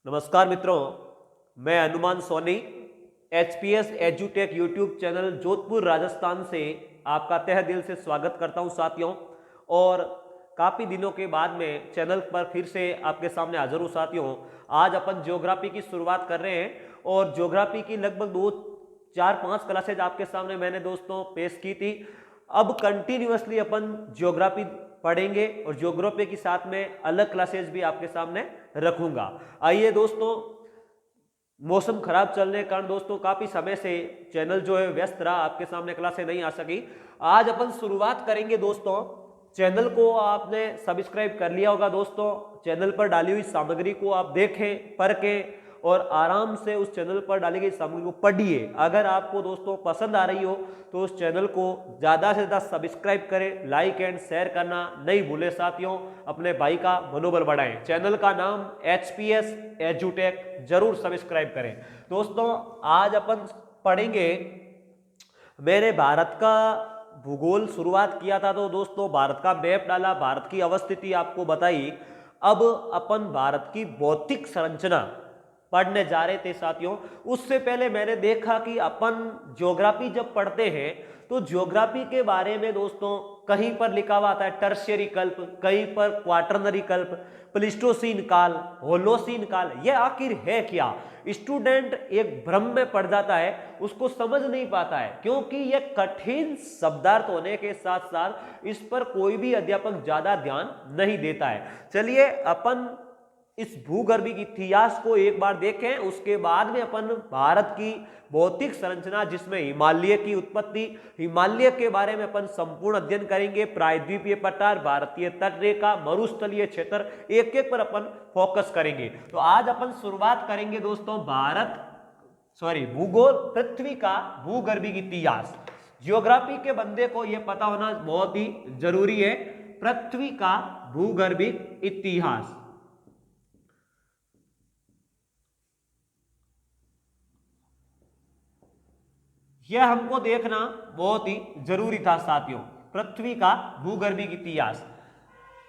नमस्कार मित्रों, मैं हनुमान सोनी एचपीएस एजुटेक यूट्यूब चैनल जोधपुर राजस्थान से आपका तहे दिल से स्वागत करता हूं साथियों। और काफ़ी दिनों के बाद में चैनल पर फिर से आपके सामने हाजिर हूं साथियों। आज अपन ज्योग्राफी की शुरुआत कर रहे हैं और ज्योग्राफी की लगभग 2 4 5 क्लासेज आपके सामने मैंने दोस्तों पेश की थी। अब कंटिन्यूअसली अपन ज्योग्राफी पढ़ेंगे और ज्योग्राफी के साथ में अलग क्लासेज भी आपके सामने रखूंगा। आइए दोस्तों, मौसम खराब चलने के कारण दोस्तों काफी समय से चैनल जो है व्यस्त रहा, आपके सामने क्लासें नहीं आ सकी। आज अपन शुरुआत करेंगे दोस्तों। चैनल को आपने सब्सक्राइब कर लिया होगा दोस्तों। चैनल पर डाली हुई सामग्री को आप देखें, पढ़ें और आराम से उस चैनल पर डाली गई सामग्री को पढ़िए। अगर आपको दोस्तों पसंद आ रही हो तो उस चैनल को ज़्यादा से ज़्यादा सब्सक्राइब करें, लाइक एंड शेयर करना नहीं भूलें साथियों। अपने भाई का मनोबल बढ़ाएं। चैनल का नाम एचपीएस एजुटेक, जरूर सब्सक्राइब करें दोस्तों। आज अपन पढ़ेंगे, मैंने भारत का भूगोल शुरुआत किया था तो दोस्तों भारत का मैप डाला, भारत की अवस्थिति आपको बताई। अब अपन भारत की भौतिक संरचना पढ़ने जा रहे थे साथियों। उससे पहले मैंने देखा कि अपन ज्योग्राफी जब पढ़ते हैं तो ज्योग्राफी के बारे में दोस्तों कहीं पर लिखा हुआ आता है टर्शियरी कल्प, कहीं पर क्वाटरनरी कल्प, प्लीस्टोसीन काल, होलोसीन काल। यह आखिर है क्या? स्टूडेंट एक भ्रम में पड़ जाता है, उसको समझ नहीं पाता है, क्योंकि यह कठिन शब्दार्थ होने के साथ साथ इस पर कोई भी अध्यापक ज्यादा ध्यान नहीं देता है। चलिए अपन इस भूगर्भिक इतिहास को एक बार देखें, उसके बाद में अपन भारत की भौतिक संरचना जिसमें हिमालय की उत्पत्ति, हिमालय के बारे में अपन संपूर्ण अध्ययन करेंगे। प्रायद्वीपीय पठार, भारतीय तट रेखा, मरुस्थलीय क्षेत्र, एक एक पर अपन फोकस करेंगे। तो आज अपन शुरुआत करेंगे दोस्तों भूगोल, पृथ्वी का भूगर्भिक इतिहास। ज्योग्राफी के बंदे को यह पता होना बहुत ही जरूरी है। पृथ्वी का भूगर्भिक इतिहास, यह हमको देखना बहुत ही जरूरी था साथियों। पृथ्वी का भूगर्भिक इतिहास।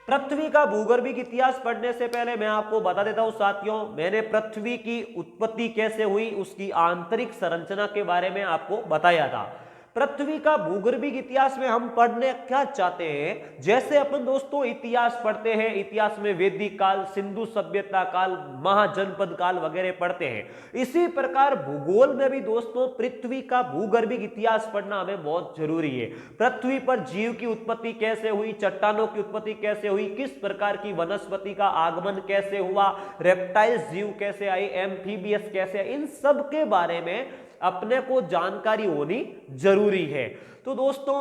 पृथ्वी का भूगर्भिक इतिहास पढ़ने से पहले मैं आपको बता देता हूं साथियों, मैंने पृथ्वी की उत्पत्ति कैसे हुई, उसकी आंतरिक संरचना के बारे में आपको बताया था। पृथ्वी का भूगर्भिक इतिहास में हम पढ़ने क्या चाहते हैं, जैसे अपन दोस्तों इतिहास पढ़ते हैं, इतिहास में वैदिक काल, सिंधु सभ्यता काल, महाजनपद काल वगैरह पढ़ते हैं। इसी प्रकार भूगोल में भी दोस्तों पृथ्वी का भूगर्भिक इतिहास पढ़ना हमें बहुत जरूरी है। पृथ्वी पर जीव की उत्पत्ति कैसे हुई, चट्टानों की उत्पत्ति कैसे हुई, किस प्रकार की वनस्पति का आगमन कैसे हुआ, रेप्टाइल्स जीव कैसे आए, एम्फीबियस कैसे आए, इन सब के बारे में अपने को जानकारी होनी जरूरी है। तो दोस्तों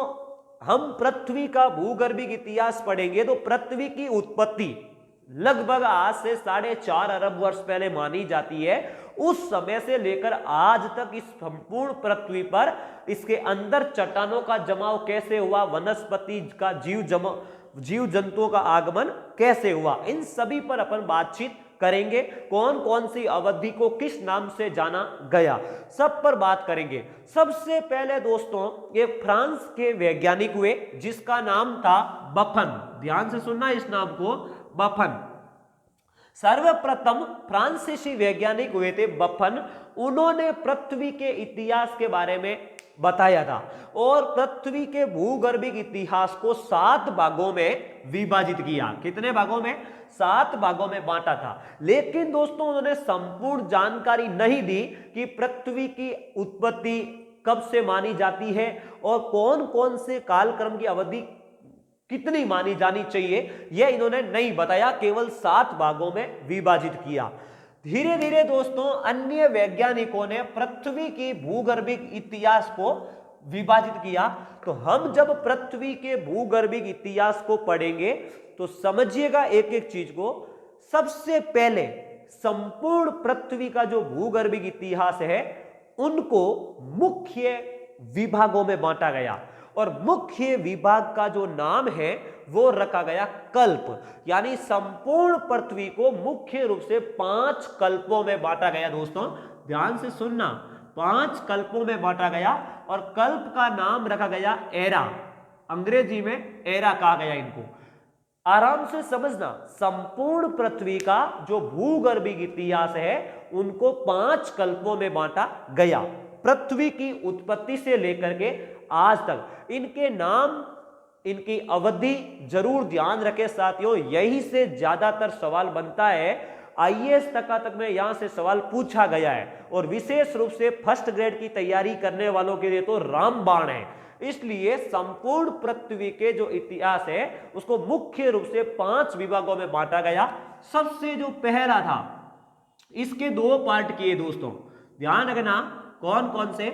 हम पृथ्वी का भूगर्भिक इतिहास पढ़ेंगे तो पृथ्वी की उत्पत्ति लगभग आज से 4.5 अरब वर्ष पहले मानी जाती है। उस समय से लेकर आज तक इस संपूर्ण पृथ्वी पर इसके अंदर चट्टानों का जमाव कैसे हुआ, वनस्पति का जीव जंतुओं का आगमन कैसे हुआ, इन सभी पर अपन बातचीत करेंगे। कौन कौन सी अवधि को किस नाम से जाना गया, सब पर बात करेंगे। सबसे पहले दोस्तों एक फ्रांस के वैज्ञानिक हुए जिसका नाम था बफन। ध्यान से सुनना इस नाम को, बफन। सर्वप्रथम फ्रांसीसी वैज्ञानिक हुए थे बफन। उन्होंने पृथ्वी के इतिहास के बारे में बताया था और पृथ्वी के भूगर्भिक इतिहास को 7 भागों में विभाजित किया। कितने भागों में? 7 भागों में बांटा था। लेकिन दोस्तों उन्होंने संपूर्ण जानकारी नहीं दी कि पृथ्वी की उत्पत्ति कब से मानी जाती है और कौन कौन से कालक्रम की अवधि कितनी मानी जानी चाहिए, यह इन्होंने नहीं बताया, केवल 7 भागों में विभाजित किया। धीरे धीरे दोस्तों अन्य वैज्ञानिकों ने पृथ्वी की भूगर्भिक इतिहास को विभाजित किया। तो हम जब पृथ्वी के भूगर्भिक इतिहास को पढ़ेंगे तो समझिएगा एक एक चीज को। सबसे पहले संपूर्ण पृथ्वी का जो भूगर्भिक इतिहास है उनको मुख्य विभागों में बांटा गया और मुख्य विभाग का जो नाम है वो रखा गया कल्प। यानी संपूर्ण पृथ्वी को मुख्य रूप से 5 कल्पों में बांटा गया। दोस्तों ध्यान से सुनना, 5 कल्पों में बांटा गया और कल्प का नाम रखा गया एरा। अंग्रेजी में एरा कहा गया इनको। आराम से समझना, संपूर्ण पृथ्वी का जो भूगर्भिक इतिहास है उनको 5 कल्पों में बांटा गया। पृथ्वी की उत्पत्ति से लेकर के आज तक इनके नाम, इनकी अवधि जरूर ध्यान रखें साथियों, यही से ज्यादातर सवाल बनता है। आईएएस तक में यहां से सवाल पूछा गया है और विशेष रूप से फर्स्ट ग्रेड की तैयारी करने वालों के लिए तो रामबाण है। इसलिए संपूर्ण पृथ्वी के जो इतिहास है उसको मुख्य रूप से 5 विभागों में बांटा गया। सबसे जो पहला था, इसके 2 पार्ट किए दोस्तों, ध्यान रखना कौन कौन से।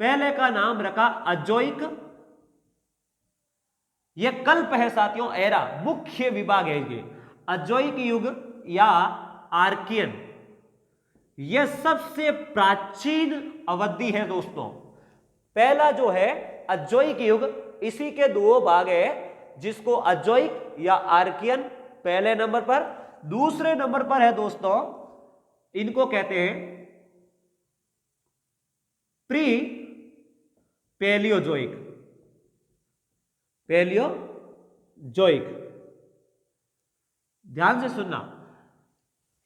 पहले का नाम रखा अजोइक, यह कल्प है साथियों, एरा मुख्य विभाग है ये। अजोइक युग या आर्कियन, यह सबसे प्राचीन अवधि है दोस्तों। पहला जो है अजोइक युग, इसी के 2 भाग है, जिसको अजोइक या आर्कियन पहले नंबर पर। दूसरे नंबर पर है दोस्तों, इनको कहते हैं प्री पैलियोजोइक। पैलियोजोइक, ध्यान से सुनना,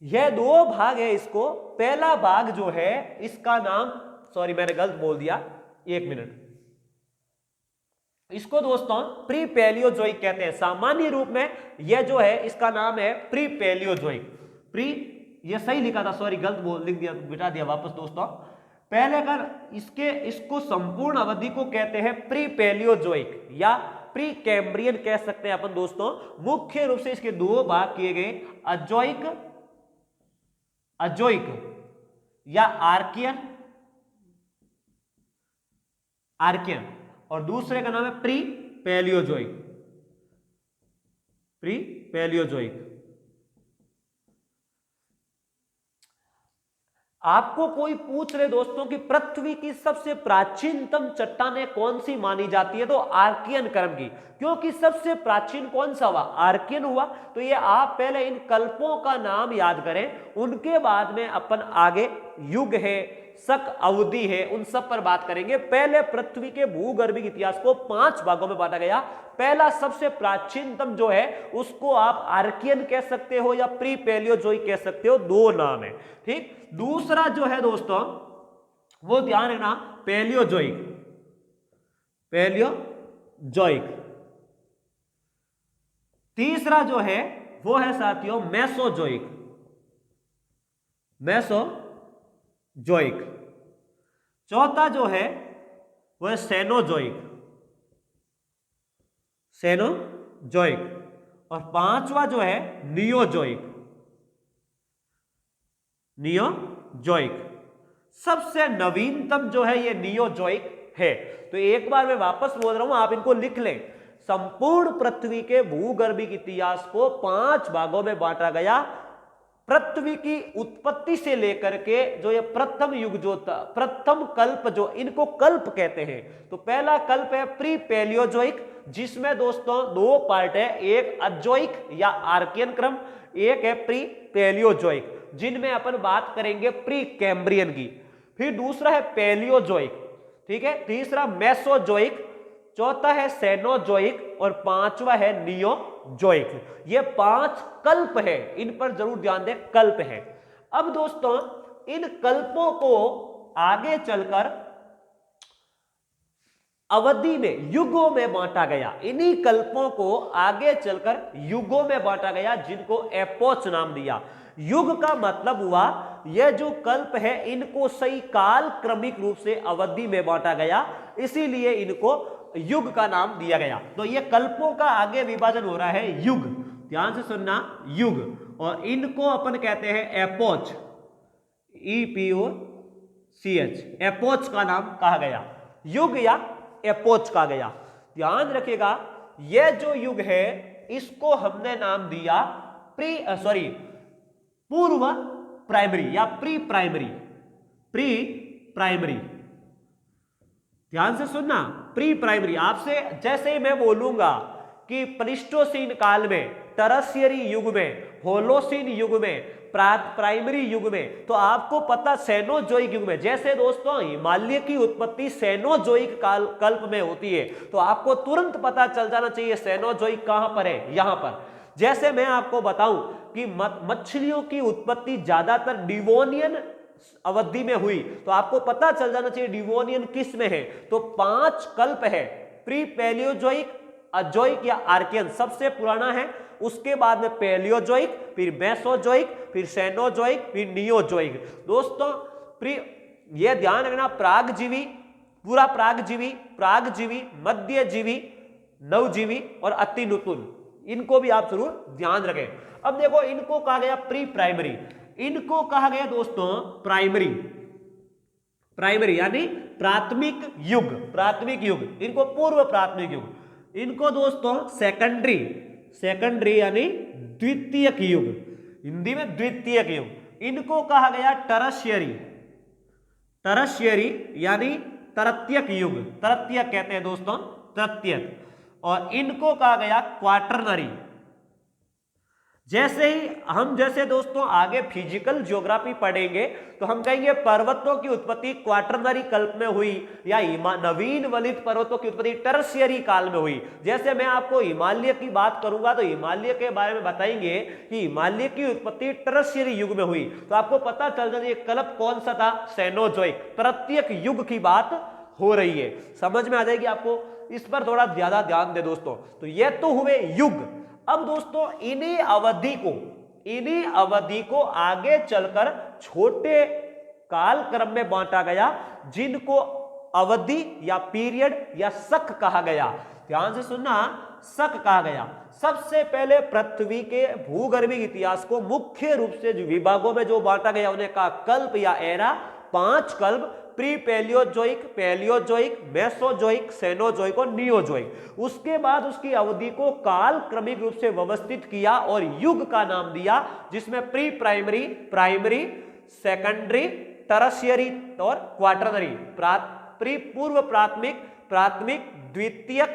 यह 2 भाग है इसको। पहला भाग जो है इसका नाम, सॉरी मैंने गलत बोल दिया, 1 मिनट, इसको दोस्तों प्री पैलियोजोइक कहते हैं। सामान्य रूप में यह जो है इसका नाम है प्री पैलियोजोइक। प्री, यह सही लिखा था, सॉरी गलत बोल लिख दिया, बिठा दिया वापस दोस्तों। पहले अगर इसको संपूर्ण अवधि को कहते हैं प्री पैलियोजोइक या प्री कैम्ब्रियन कह सकते हैं अपन दोस्तों। मुख्य रूप से इसके 2 भाग किए गए, अजोइक या आर्कियन, और दूसरे का नाम है प्री पैलियोजोइक। आपको कोई पूछ रहे दोस्तों कि पृथ्वी की सबसे प्राचीनतम चट्टानें कौन सी मानी जाती है, तो आर्कियन क्रम की, क्योंकि सबसे प्राचीन कौन सा हुआ, आर्कियन हुआ। तो ये आप पहले इन कल्पों का नाम याद करें, उनके बाद में अपन आगे युग है, शक अवधि है, उन सब पर बात करेंगे। पहले पृथ्वी के भूगर्भिक इतिहास को 5 भागों में बांटा गया। पहला सबसे प्राचीनतम जो है उसको आप आर्कियन कह सकते हो या प्री पैलियोजोइक कह सकते हो, 2 नाम है, ठीक। दूसरा जो है दोस्तों वो ध्यान रखना, पैलियोजोइक। तीसरा जो है वो है साथियों मेसोजोइक। चौथा जो है वो है सेनोजोइक। और 5वां जो है नियोजोइक। सबसे नवीनतम जो है ये नियोजोइक है। तो एक बार मैं वापस बोल रहा हूं, आप इनको लिख लें। संपूर्ण पृथ्वी के भूगर्भिक इतिहास को 5 भागों में बांटा गया। पृथ्वी की उत्पत्ति से लेकर के जो ये प्रथम युग जो था, प्रथम कल्प, जो इनको कल्प कहते हैं। तो पहला कल्प है प्री पैलियोजोइक, जिसमें दोस्तों 2 पार्ट है, एक अजोइक या आर्कियन क्रम, एक है प्री पैलियोजोइक, जिनमें अपन बात करेंगे प्री कैम्ब्रियन की। फिर दूसरा है पैलियोजोइक, ठीक है। तीसरा मेसोजोइक, चौथा है सेनोजोइक और 5वां है नियोजोइक। ये 5 कल्प है, इन पर जरूर ध्यान दें, कल्प है। अब दोस्तों इन कल्पों को आगे चलकर अवधि में, युगों में बांटा गया। इन्हीं कल्पों को आगे चलकर युगों में बांटा गया, जिनको एपोच नाम दिया। युग का मतलब हुआ यह जो कल्प है इनको सही काल क्रमिक रूप से अवधि में बांटा गया, इसीलिए इनको युग का नाम दिया गया। तो ये कल्पों का आगे विभाजन हो रहा है युग, ध्यान से सुनना, युग। और इनको अपन कहते हैं एपोच, EPOCH, एपोच का नाम कहा गया, युग या एपोच कहा गया। ध्यान रखिएगा, यह जो युग है इसको हमने नाम दिया पूर्व प्राइमरी या प्री प्राइमरी। ध्यान से सुनना, प्री प्राइमरी। आपसे जैसे ही मैं बोलूंगा कि प्लीस्टोसीन काल में टरशियरी युग में, होलोसीन युग में, प्राइमरी युग में, तो आपको पता सेनोजोइक युग में। जैसे दोस्तों हिमालय की उत्पत्ति सेनोजोइक कल्प में होती है, तो आपको तुरंत पता चल जाना चाहिए सेनोजोइक कहां पर है, यहां पर। जैसे मैं आपको बताऊं कि मछलियों की उत्पत्ति ज्यादातर डिवोनियन अवधि में हुई, तो आपको पता चल जाना चाहिए डिवोनियन किस में है। तो 5 कल्प है, प्री पैलियोजोइक, अजोइक या आर्कियन सबसे पुराना है, उसके बाद में पैलियोजोइक, फिर मेसोजोइक, फिर सेनोजोइक, फिर नियोजोइक। दोस्तों ये ध्यान रखना, प्रागजीवी, पूरा प्रागजीवी, मध्यजीवी, नवजीवी और अति नूतन, इनको भी आप जरूर ध्यान रखें। अब देखो इनको कहा गया प्री प्राइमरी, इनको कहा गया दोस्तों प्राइमरी यानी प्राथमिक युग, इनको पूर्व प्राथमिक युग, इनको दोस्तों सेकेंडरी यानी द्वितीयक युग, हिंदी में द्वितीयक युग, इनको कहा गया टरशियरी यानी तृतीयक युग, तृतीयक कहते हैं दोस्तों, तृतीयक, और इनको कहा गया क्वाटरनरी। जैसे दोस्तों आगे फिजिकल ज्योग्राफी पढ़ेंगे तो हम कहेंगे पर्वतों की उत्पत्ति क्वाटरनरी कल्प में हुई, या नवीन वलित पर्वतों की उत्पत्ति टर्शियरी काल में हुई। जैसे मैं आपको हिमालय की बात करूंगा तो हिमालय के बारे में बताएंगे कि हिमालय की उत्पत्ति टर्शियरी युग में हुई, तो आपको पता चल जाए कल्प कौन सा था, सेनोजोइक, तृतीयक युग की बात हो रही है। समझ में आ जाएगी आपको, इस पर थोड़ा ज्यादा ध्यान दे दोस्तों। तो ये तो हुए युग। अब दोस्तों इन्हीं अवधि को आगे चलकर छोटे काल क्रम में बांटा गया, जिनको अवधि या पीरियड या शक कहा गया। ध्यान से सुनना, शक कहा गया। सबसे पहले पृथ्वी के भूगर्भीय इतिहास को मुख्य रूप से विभागों में जो बांटा गया उन्हें कहा कल्प या एरा। 5 कल्प, प्री पैलियोजोइक, मेसोजोइक, सेनोजोइक और नियोजोइक। उसके बाद उसकी अवधि को काल क्रमिक रूप से व्यवस्थित किया और युग का नाम दिया, जिसमें प्री प्राइमरी, सेकेंडरी, टरशियरी और क्वाटरनरी, पूर्व प्राथमिक, द्वितीयक,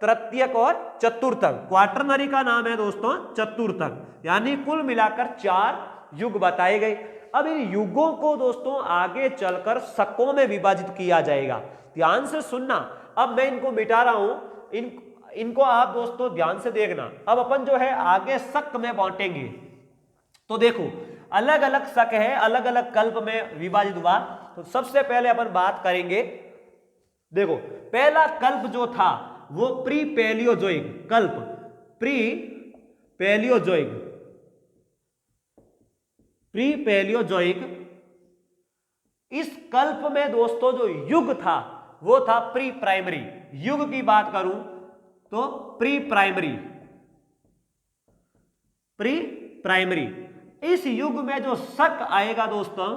तृतीयक और चतुर्थक। क्वाटरनरी का नाम है दोस्तों चतुर्थक, यानी कुल मिलाकर 4 युग बताए गए। अब इन युगों को दोस्तों आगे चलकर शकों में विभाजित किया जाएगा। ध्यान से सुनना, अब मैं इनको मिटा रहा हूं, इनको आप दोस्तों ध्यान से देखना। अब अपन जो है आगे शक में बांटेंगे, तो देखो अलग अलग शक है, अलग अलग कल्प में विभाजित हुआ। तो सबसे पहले अपन बात करेंगे, देखो पहला कल्प जो था वो प्री पैलियोजोइक कल्प, प्री पैलियोजोइक। इस कल्प में दोस्तों जो युग था वो था प्री प्राइमरी। युग की बात करूं तो प्री प्राइमरी। इस युग में जो शक आएगा दोस्तों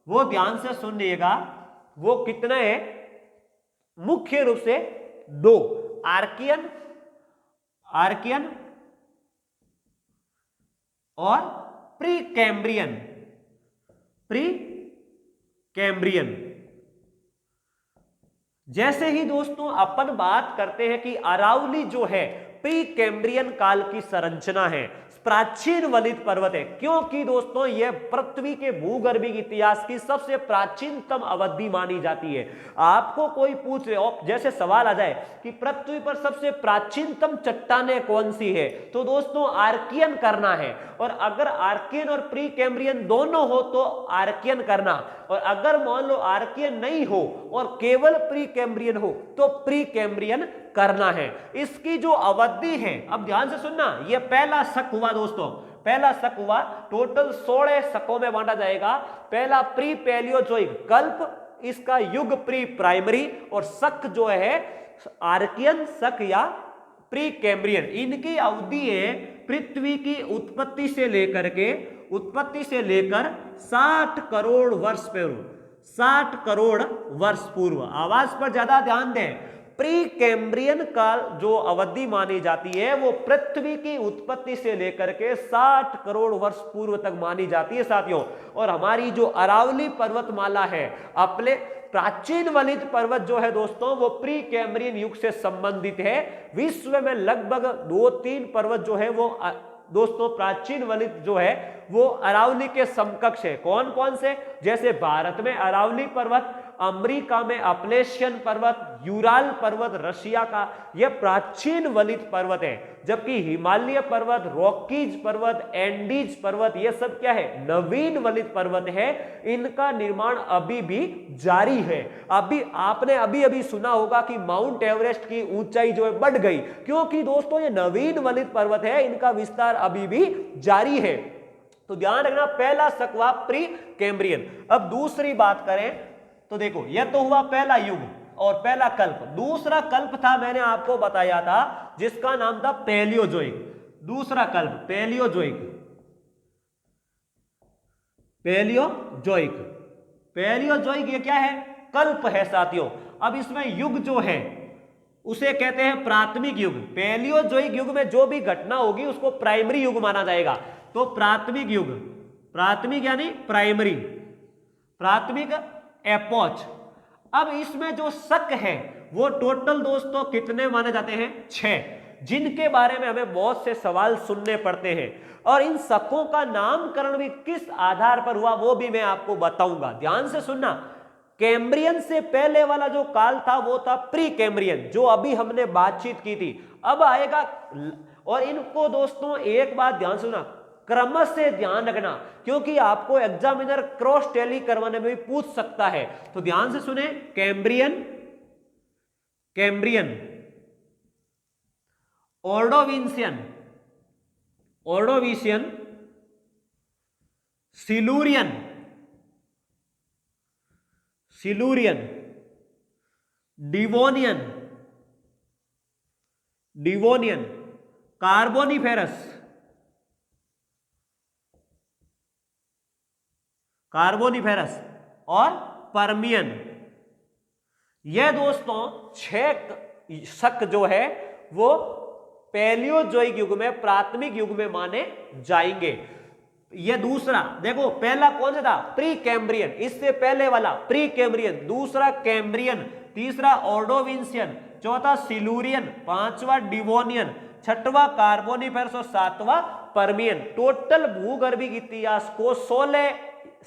वो ध्यान से सुनिएगा, वो कितने हैं, मुख्य रूप से 2, आर्कियन और प्री कैम्ब्रियन। जैसे ही दोस्तों अपन बात करते हैं कि अरावली जो है प्री कैम्ब्रियन काल की संरचना है, प्राचीन वलित पर्वत है, क्योंकि दोस्तों यह पृथ्वी के भूगर्भीय इतिहास की सबसे प्राचीनतम अवधि मानी जाती है। आपको कोई पूछ रहे, जैसे सवाल आ जाए कि पृथ्वी पर सबसे प्राचीनतम चट्टानें कौन सी है, तो दोस्तों आर्कियन करना है। और अगर आर्कियन और प्री कैम्ब्रियन दोनों हो तो आर्कियन करना, और अगर मान लो आर्कियन नहीं हो और केवल प्री कैम्ब्रियन हो तो प्री कैम्ब्रियन करना है। इसकी जो अवधि है, अब ध्यान से सुनना, यह पहला शक हुआ दोस्तों, पहला शक हुआ। टोटल 16 शकों में बांटा जाएगा। पहला प्री पैलियोजोइक कल्प, इसका युग प्री प्राइमरी, और शक जो है आर्कियन शक या प्री कैम्ब्रियन। इनकी अवधि है पृथ्वी की उत्पत्ति से लेकर 60 करोड़ वर्ष पूर्व, 60 करोड़ वर्ष पूर्व। आवाज पर ज्यादा ध्यान दें। प्री कैम्ब्रियन काल जो अवधि मानी जाती है वो पृथ्वी की उत्पत्ति से लेकर के 60 करोड़ वर्ष पूर्व तक मानी जाती है साथियों। और हमारी जो अरावली पर्वतमाला है, अपने प्राचीन वलित पर्वत जो है दोस्तों वो प्री कैम्ब्रियन युग से संबंधित है। विश्व में लगभग 2-3 पर्वत जो है वो दोस्तों प्राचीन वलित जो है वो अरावली के समकक्ष है। कौन कौन से? जैसे भारत में अरावली पर्वत, अमेरिका में अपलेशियन पर्वत, यूराल पर्वत रशिया का, यह प्राचीन वलित पर्वत है। जबकि हिमालय पर्वत, रॉकीज पर्वत, एंडीज पर्वत, यह सब क्या है? नवीन वलित पर्वत है। इनका निर्माण अभी भी जारी है। अभी आपने अभी अभी सुना होगा कि माउंट एवरेस्ट की ऊंचाई जो है बढ़ गई, क्योंकि दोस्तों ये नवीन वलित पर्वत है, इनका विस्तार अभी भी जारी है। तो ध्यान रखना, पहला शक हुआ प्री कैम्ब्रियन। अब दूसरी बात करें तो देखो, यह तो हुआ पहला युग और पहला कल्प। दूसरा कल्प था, मैंने आपको बताया था, जिसका नाम था पैलियोजोइक। दूसरा कल्प पैलियोजोइक। पैलियोजोइक, पैलियोजोइक ये क्या है? कल्प है साथियों। अब इसमें युग जो है उसे कहते हैं प्राथमिक युग। पैलियोजोइक युग में जो भी घटना होगी उसको प्राइमरी युग माना जाएगा। तो प्राथमिक युग, प्राथमिक यानी प्राइमरी, प्राथमिक एपोच। अब इसमें जो शक है वो टोटल दोस्तों कितने माने जाते हैं? 6, जिनके बारे में हमें बहुत से सवाल सुनने पड़ते हैं। और इन शकों का नामकरण भी किस आधार पर हुआ वो भी मैं आपको बताऊंगा। ध्यान से सुनना। कैम्ब्रियन से पहले वाला जो काल था वो था प्री कैम्ब्रियन, जो अभी हमने बातचीत की थी। अब आएगा, और इनको दोस्तों एक बात ध्यान सुना, क्रम से ध्यान रखना, क्योंकि आपको एग्जामिनर क्रॉस टैली करवाने में भी पूछ सकता है। तो ध्यान से सुने, Cambrian, Cambrian, Ordovician, Ordovician, Silurian, Silurian, Devonian, Devonian, Carboniferous, Carboniferous और पर्मियन। यह दोस्तों 6 शक जो है वो पैलियोजोइक युग में, प्राथमिक युग में माने जाएंगे। यह दूसरा देखो, पहला कौन सा था? प्री कैम्ब्रियन, इससे पहले वाला प्री कैम्ब्रियन, दूसरा कैम्ब्रियन, तीसरा ऑर्डोविशियन, चौथा सिलूरियन, पांचवा डिवोनियन, छठवां कार्बोनिफेरस और सातवां पर्मियन। टोटल भूगर्भिक इतिहास को 16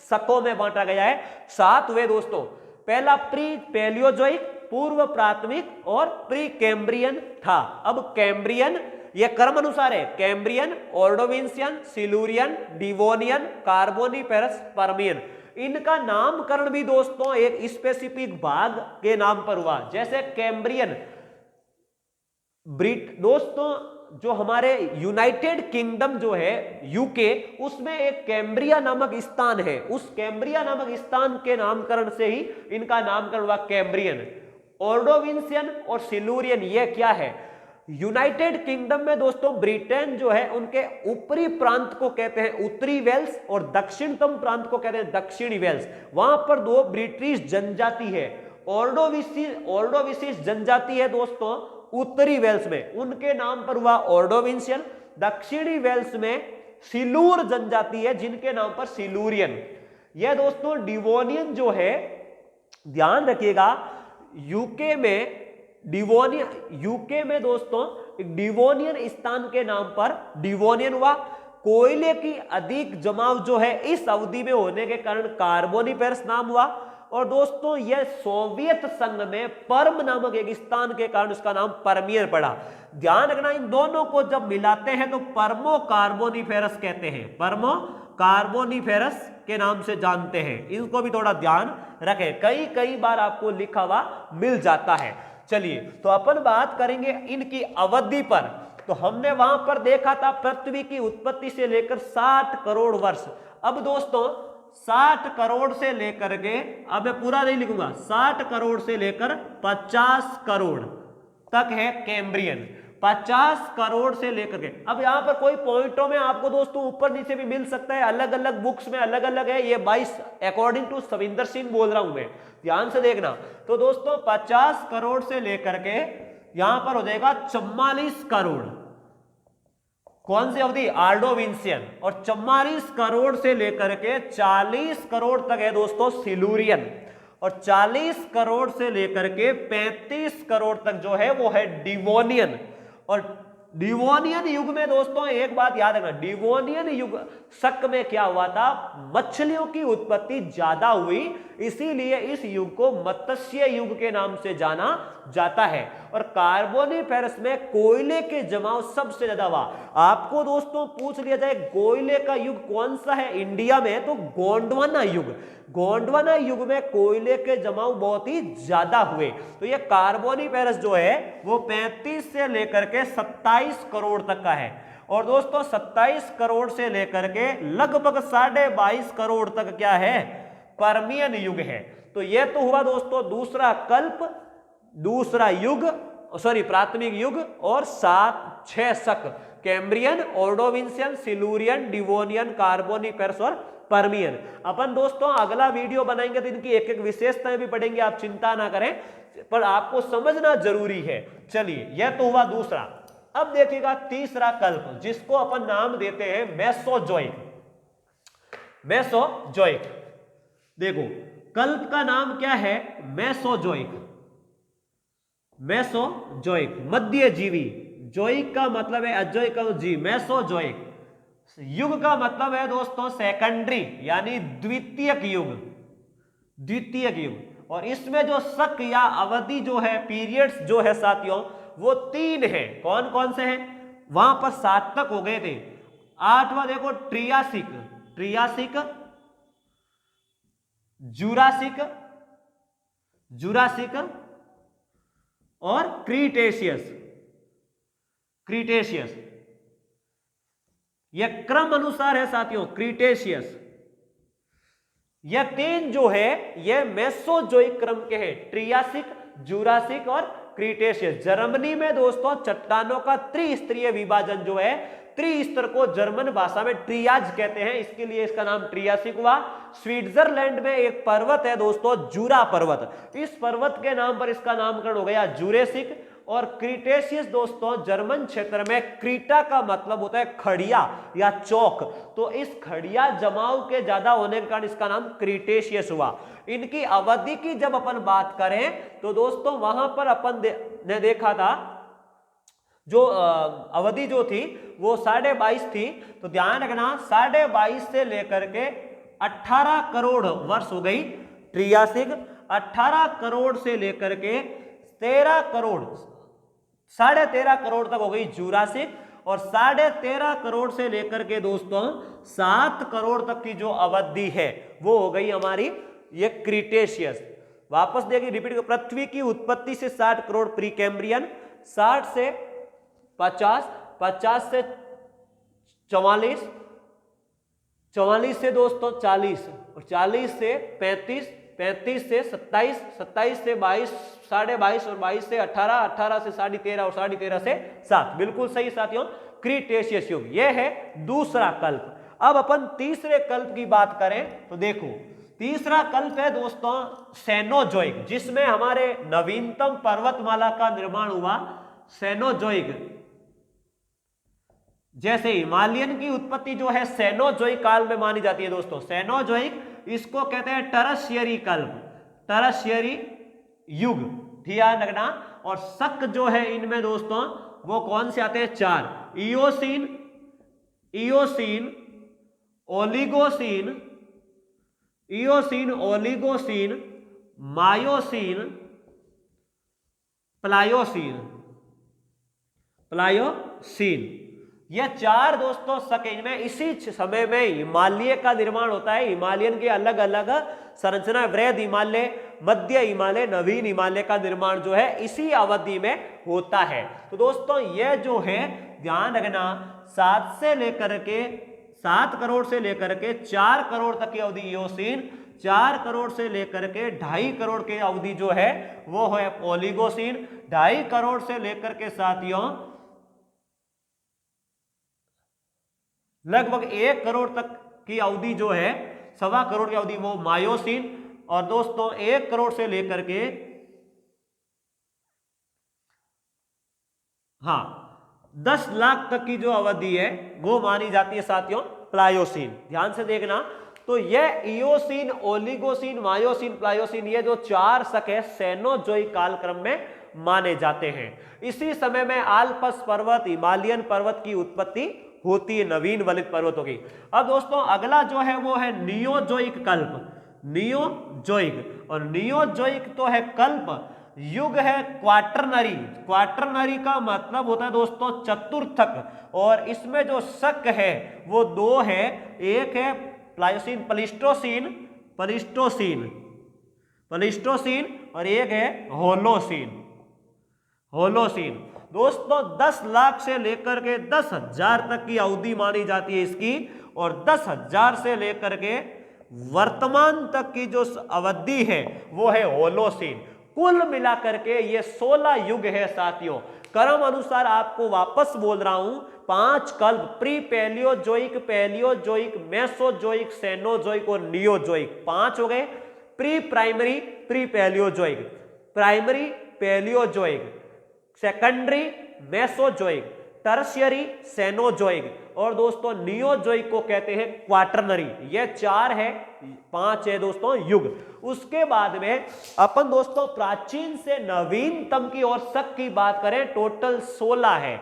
शकों में बांटा गया है। 7 वे दोस्तों, पहला प्री पैलियोजोइक, पूर्व प्राथमिक और प्री कैम्ब्रियन था। अब कैम्ब्रियन यह क्रम अनुसार है, Cambrian, Ordovician, Silurian, Devonian, Carboniferous, Permian. इनका नामकरण भी दोस्तों एक स्पेसिफिक भाग के नाम पर हुआ। जैसे कैम्ब्रियन, दोस्तों जो हमारे यूनाइटेड किंगडम जो है यूके, उसमें एक कैम्ब्रिया नामक स्थान है। उस कैम्ब्रिया नामक स्थान के नामकरण से ही इनका नामकरण हुआ कैम्ब्रियन। ऑर्डोविशियन और सिलूरियन ये क्या है? यूनाइटेड किंगडम में दोस्तों ब्रिटेन जो है उनके ऊपरी प्रांत को कहते हैं उत्तरी वेल्स और दक्षिणतम प्रांत को कहते हैं दक्षिणी वेल्स। वहां पर 2 ब्रिटिश जनजाति है। ऑर्डोविशियस जनजाति है दोस्तों उत्तरी वेल्स में, उनके नाम पर हुआ ऑर्डोविशियन। दक्षिणी वेल्स में सिलूर जनजाति है जिनके नाम पर सिलूरियन। यह दोस्तों डिवोनियन जो है, ध्यान रखिएगा, यूके में दोस्तों डिवोनियन स्थान के नाम पर डिवोनियन हुआ। कोयले की अधिक जमाव जो है इस अवधि में होने के कारण कार्बोनिफेरस नाम हुआ। और दोस्तों यह सोवियत संघ में पर्म नामक एक स्थान के कारण उसका नाम पर्मियन पड़ा। ध्यान रखना, इन दोनों को जब मिलाते हैं तो पर्मो कार्बोनिफेरस कहते हैं, पर्मो कार्बोनिफेरस के नाम से जानते हैं। इनको भी थोड़ा ध्यान रखें, कई बार आपको लिखा हुआ मिल जाता है। चलिए, तो अपन बात करेंगे इनकी अवधि पर। तो हमने वहां पर देखा था पृथ्वी की उत्पत्ति से लेकर 60 करोड़ वर्ष। अब दोस्तों 60 करोड़ से लेकर के, अब मैं पूरा नहीं लिखूंगा, 60 करोड़ से लेकर 50 करोड़ तक है कैम्ब्रियन। 50 करोड़ से लेकर के, अब यहां पर कोई पॉइंटों में आपको दोस्तों ऊपर नीचे भी मिल सकता है, अलग अलग बुक्स में अलग अलग है। ये 22 अकॉर्डिंग टू सविंदर सिंह बोल रहा हूं मैं, ध्यान से देखना। तो दोस्तों 50 करोड़ से लेकर के यहां पर हो जाएगा 44 करोड़। कौन सी अवधि? ऑर्डोविशियन। और 44 करोड़ से लेकर के 40 करोड़ तक है दोस्तों सिलूरियन। और 40 करोड़ से लेकर के 35 करोड़ तक जो है वो है डिवोनियन। और डिवोनियन युग में दोस्तों एक बात याद रखना, डिवोनियन युग शक में क्या हुआ था, मछलियों की उत्पत्ति ज्यादा हुई, इसीलिए इस युग को मत्स्य युग के नाम से जाना जाता है। और कार्बोनिफेरस में कोयले के जमाव सबसे ज्यादा हुआ। आपको दोस्तों पूछ लिया जाए कोयले का युग कौन सा है इंडिया में, तो गोंडवाना युग। गोंडवाना युग में कोयले के जमाव बहुत ही ज्यादा हुए। तो ये कार्बोनिफेरस जो है वो 35 से लेकर के 27 करोड़ तक का है। और दोस्तों 27 करोड़ से लेकर के लगभग 22.5 करोड़ तक क्या है, पर्मियन युग है। तो ये तो हुआ दोस्तों दूसरा कल्प, दूसरा युग, सॉरी प्राथमिक युग, और 6 शक, कैम्ब्रियन, ऑर्डोविंशियन, सिलूरियन, डिवोनियन, कार्बोनिफेरस और पर्मियन। अपन दोस्तों अगला वीडियो बनाएंगे तो इनकी एक एक विशेषताएं भी पढ़ेंगे, आप चिंता ना करें, पर आपको समझना जरूरी है। चलिए यह तो हुआ दूसरा। अब देखिएगा तीसरा कल्प, जिसको अपन नाम देते हैं मेसोजोइक। मेसोजोइक, देखो कल्प का नाम क्या है, मेसोजोइक। मेसोजोइक मध्य जीवी, जोइक का मतलब है अजोय का जी, मेसोजोइक। युग का मतलब है दोस्तों सेकेंडरी, यानी द्वितीयक युग, द्वितीयक युग। और इसमें जो शक या अवधि जो है, पीरियड्स जो है साथियों, वो 3 है। कौन कौन से हैं, वहां पर 7 तक हो गए थे। 8वां देखो ट्रियासिक, ट्रियासिक, जुरासिक, जुरासिक और क्रीटेशियस, क्रीटेशियस। यह क्रम अनुसार है साथियों, क्रीटेशियस। यह 3 जो है यह मेसोजोइक क्रम के हैं, ट्रियासिक, जुरासिक और क्रीटेशियस। जर्मनी में दोस्तों चट्टानों का त्रिस्तरीय विभाजन जो है, त्रिस्तर को जर्मन भाषा में ट्रियाज कहते हैं, इसके लिए इसका नाम ट्रियासिक हुआ। स्विट्जरलैंड में एक पर्वत है दोस्तों, जूरा पर्वत, इस पर्वत के नाम पर इसका नामकरण हो गया जुरेसिक। और क्रीटेशियस दोस्तों जर्मन क्षेत्र में, क्रीटा का मतलब होता है खड़िया या चौक, तो इस खड़िया जमाव के ज्यादा होने के कारण इसका नाम क्रीटेशियस हुआ। इनकी अवधि की जब अपन बात करें तो दोस्तों वहां पर अपन ने देखा था जो अवधि जो थी वो 22.5 थी। तो ध्यान रखना 22.5 से लेकर के 18 करोड़ वर्ष हो गई ट्रियासिक, 18 करोड़ से लेकर के 13 करोड़, 13.5 करोड़ तक हो गई जुरासिक, और 13.5 करोड़ से लेकर के दोस्तों 7 करोड़ तक की जो अवधि है वो हो गई हमारी ये क्रीटेशियस। वापस देखिए, रिपीट, पृथ्वी की उत्पत्ति से 60 करोड़ प्री कैम्ब्रियन, 60 से 50, 50 से 44, 44 से दोस्तों 40, और 40 से 35, 35 से 27, 27 से 22, 22.5 और 22 से 18, 18 से 13.5 और 13.5 से 7। बिल्कुल सही साथियों, क्रीटेशियस युग। यह है दूसरा कल्प। अब अपन तीसरे कल्प की बात करें तो देखो तीसरा कल्प है दोस्तों सेनोजोइक, जिसमें हमारे नवीनतम पर्वतमाला का निर्माण हुआ। सेनोजोइक, जैसे हिमालयन की उत्पत्ति जो है सेनोजोइक काल में मानी जाती है दोस्तों। सेनोजोइक इसको कहते हैं टरशियरी कल्प, टरशियरी युग, ध्यान रखना। और शक जो है इनमें दोस्तों वो कौन से आते हैं, 4, Eocene, Eocene, Oligocene, Eocene, Oligocene, Miocene, Pliocene, Pliocene. यह 4 दोस्तों शक, इनमें इसी समय में हिमालय का निर्माण होता है। हिमालयन के अलग अलग संरचना, वृहद हिमालय, मध्य हिमालय, नवीन हिमालय का निर्माण जो है इसी अवधि में होता है। तो दोस्तों यह जो है ध्यान रखना 7 से लेकर के 7 करोड़ से लेकर के 4 करोड़ तक की अवधि इयोसीन, 4 करोड़ से लेकर के 2.5 करोड़ की अवधि जो है वो है ओलिगोसीन, 2.5 करोड़ से लेकर के साथियों लगभग 1 करोड़ तक की अवधि जो है, 1.25 करोड़ की अवधि वो मायोसीन, और दोस्तों 1 करोड़ से लेकर के 10 लाख तक की जो अवधि है वो मानी जाती है साथियों प्लायोसीन। ध्यान से देखना, तो यह इयोसीन, ओलिगोसीन, मायोसीन, प्लायोसीन, ये जो 4 शक है सेनोजोइक कालक्रम में माने जाते हैं। इसी समय में आल्प्स पर्वत, हिमालयन पर्वत की उत्पत्ति होती है, नवीन वलित पर्वतों की। अब दोस्तों अगला जो है वो है नियोजोइक कल्प। नियोजोइक, और नियोजोइक तो है कल्प, युग है क्वाटरनरी। क्वाटरनरी का मतलब होता है दोस्तों चतुर्थक, और इसमें जो शक है वो 2 है, एक है प्लायोसीन, प्लिस्टोसीन, प्लिस्टोसीन, प्लिस्टोसीन, और एक है होलोसीन, होलोसीन। दोस्तों 10 लाख से लेकर के 10,000 तक की अवधि मानी जाती है इसकी, और 10,000 से लेकर के वर्तमान तक की जो अवधि है वो है होलोसीन। कुल मिलाकर के ये 16 युग है साथियों। क्रम अनुसार आपको वापस बोल रहा हूं, 5 कल्प, pre Palaeozoic, Palaeozoic, Mesozoic, Cenozoic और नियोजोइक, 5 हो गए। Pre primary, pre Palaeozoic, primary Palaeozoic, secondary Mesozoic, tertiary Cenozoic, और दोस्तों नियोजोइक को कहते हैं क्वाटरनरी। ये 4 है, 5 है दोस्तों युग। उसके बाद में अपन दोस्तों प्राचीन से नवीनतम की और शक की बात करें, टोटल 16 है।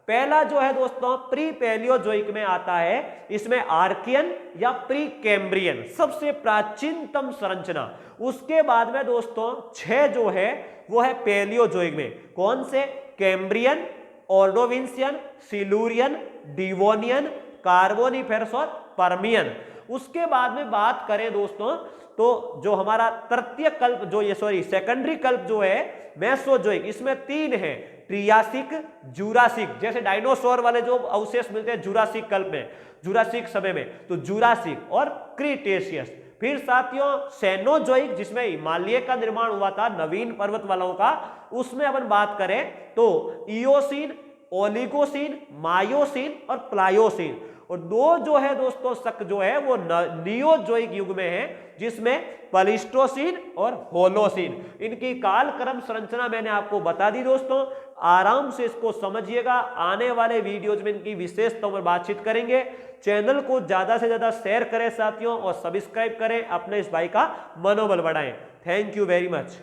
पहला जो है दोस्तों प्री पैलियोजोइक में आता है, इसमें आर्कियन या प्री कैम्ब्रियन सबसे प्राचीनतम संरचना। उसके बाद में दोस्तों 6 जो है वो है पैलियोजोइक में, कौन से? कैम्ब्रियन, ऑर्डोविंसियन, सिलूरियन, डिवोनियन, कार्बोनिफेरस और पर्मियन। उसके बाद में बात करें दोस्तों तो जो हमारा तृतीय कल्प जो ये सेकेंडरी कल्प जो है मेसोजोइक, इसमें 3 है, ट्रियासिक, जूरासिक, जैसे डायनासोर वाले जो अवशेष मिलते हैं जूरासिक कल्प में, जूरासिक समय में, तो जूरासिक और क्रीटेशियस। फिर साथियों सेनोजोइक जिसमें हिमालय का निर्माण हुआ था, नवीन पर्वत वालों का, उसमें अपन बात करें तो इयोसीन, ओलिगोसीन, मायोसीन और प्लायोसीन। और 2 जो है दोस्तों शक जो है वो नियोजोइक युग में है, जिसमें प्लिस्टोसीन और होलोसीन। इनकी कालक्रम संरचना मैंने आपको बता दी दोस्तों, आराम से इसको समझिएगा। आने वाले वीडियोज में इनकी विशेषताओं पर बातचीत करेंगे। चैनल को ज्यादा से ज्यादा शेयर करें साथियों, और सब्सक्राइब करें, अपने इस भाई का मनोबल बढ़ाएं। Thank you very much.